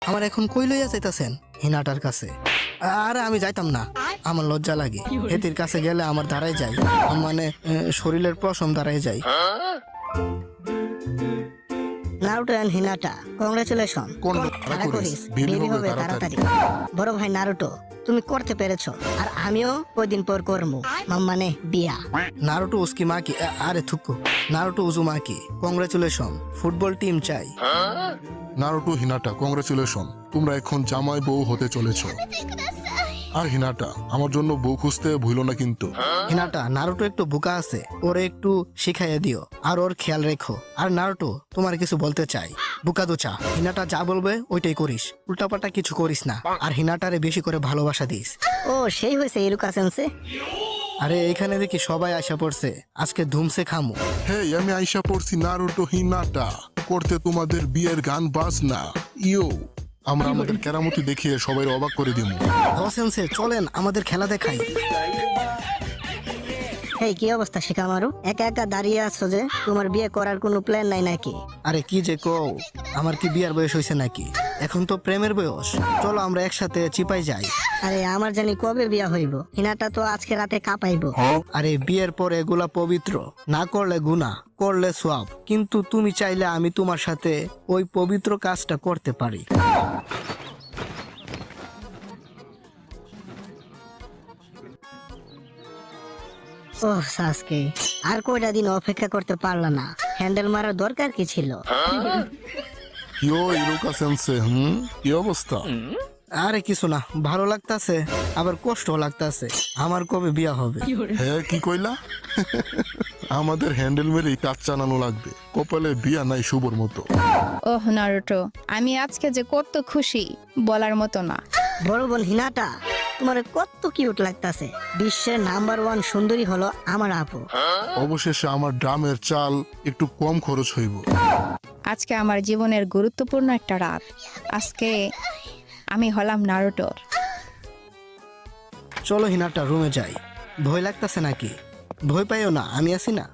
আমার এখন কই লইয়া যাইতাছেন? হিনাটার কাছে। আরে আমি যাইতাম না, আমার লজ্জা লাগে। হেতির কাছে গেলে আমার দাঁড়াই যায়, মানে শরীরের পশম দাঁড়াই যায়। Naruto and Hinata, congratulation. কোন খেলা করিস, বেবি বেবি হবে হবে তাড়াতাড়ি। বড় ভাই নারুটো, তুমি করতে পেরেছো, আর আমিও কয়দিন পর করবো, মানে বিয়া। নারুটো উসকি মা কি, আরে থুকু, Naruto Uzumaki congratulation, football team চাই। নারুটো হিনাটা কংগ্রেচুলেশন, তোমরা এখন জামাই বউ হতে চলেছ। আর হিনাটা, আমার জন্য বউ খুঁজতে ভুলো না কিন্তু। হিনাটা, নারুটো একটু বোকা আছে, ওরে একটু শিখাইয়া দিও আর ওর খেয়াল রেখো। আর নারুটো, তোমার কিছু বলতে চাই, বুকা দোচা। হিনাটা যা বলবে ওইটাই করিস, উল্টাপাল্টা কিছু করিস না। আর হিনাটারে বেশি করে ভালোবাসা দিস। ও সেই হয়েছে ইরুকা সেন্সে। আরে এখানে দেখি সবাই আশা পড়ছে, আজকে ধুমসে খামু। হেই, আমি আইসা পড়ছি নারুটো হিনাটা করতে তোমাদের বিয়ের গান বাজনা। ইয়ো, আমরা আমাদের কেরামতি দেখিয়ে সবাই অবাক করে দিব। হোসেনসে চলেন আমাদের খেলা দেখাই। এই কি অবস্থা শিখামারু, একা একা দাঁড়িয়ে আছো যে? তোমার বিয়ে করার কোনো প্ল্যান নাই নাকি? আরে কি যে কও, আমার কি বিয়ার বয়স হয়েছে নাকি? এখন তো প্রেমের বয়স, চলো আমরা একসাথে চিপাই যাই। আরে আমার জানি কবে বিয়া হইব, হিনাটা তো আজকে রাতে কাঁপাইব। আরে বিয়ের পরে এগুলা পবিত্র, না করলে গুনাহ, করলে সোয়াব। কিন্তু তুমি চাইলে আমি তোমার সাথে ওই পবিত্র কাজটা করতে পারি। ওহ সাসকে, আর কয়টা দিন অপেক্ষা করতে পারলা না? হ্যান্ডেল মারার দরকার কি ছিল? ইয়ো ইরুকা সেন্সে, কি অবস্থা? আরে কিছু না, ভালো লাগতাছে আবার কষ্ট লাগতাছে। আমার কবে বিয়া হবে? হ্যাঁ, কি কইলা? আমাদের হ্যান্ডেল মেরেই কাজ চালানো লাগবে, কপালে বিয়া নাই শুভর মতো। ওহ নারুটো, আমি আজকে যে কত খুশি বলার মতো না। বড় বোন হিনাটা, তোমার কত কিউট লাগতাছে। বিশ্বের নাম্বার 1 সুন্দরী হলো আমার আপু। অবশেষে আমার ড্রামের চাল একটু কম খরচ হইব। আজকে আমার জীবনের গুরুত্বপূর্ণ একটা রাত। আজকে আমি হলাম নারুটোর। চলো হিনাটা, রুমে যাই। ভয় লাগতাছে নাকি? ভয় পাইও না, আমি আছি না।